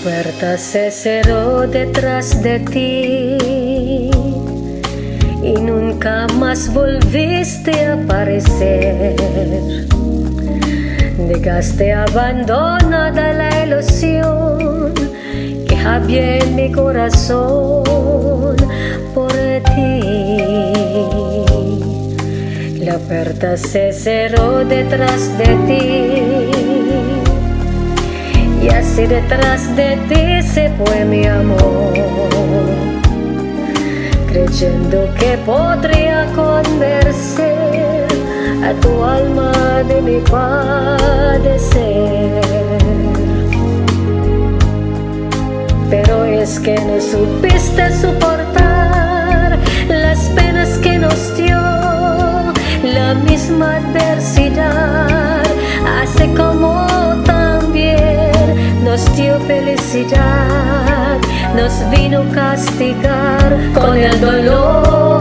puerta se cerró detrás de ti y nunca más volviste a aparecer. Dejaste abandonada la ilusión que había en mi corazón por ti. La puerta se cerró detrás de ti y así detrás de ti se fue mi amor, creyendo que podría convencer a tu alma de mi padecer. Pero es que no supiste soportar las penas que nos dio la misma adversidad, así como también nos dio felicidad, nos vino a castigar con el dolor.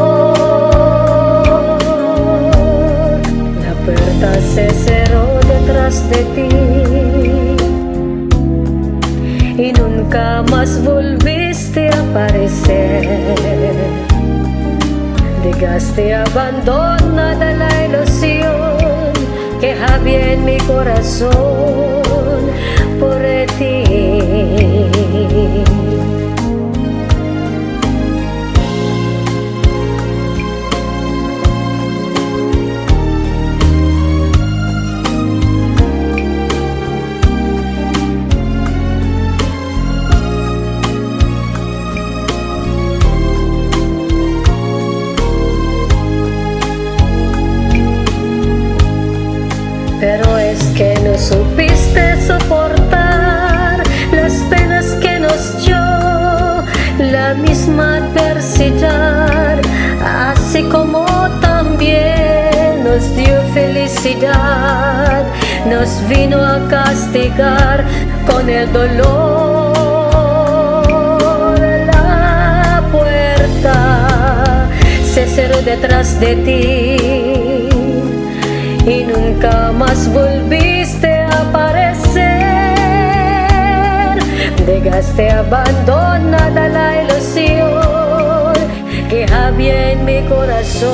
La puerta se cerró detrás de ti y nunca más volviste a aparecer. Dejaste abandonada la ilusión que había en mi corazón por ti. Pero es que no supiste soportar las penas que nos dio la misma adversidad, así como también nos dio felicidad, nos vino a castigar con el dolor. La puerta se cerró detrás de ti y nunca más volviste a aparecer. Dejaste abandonada la ilusión que había en mi corazón.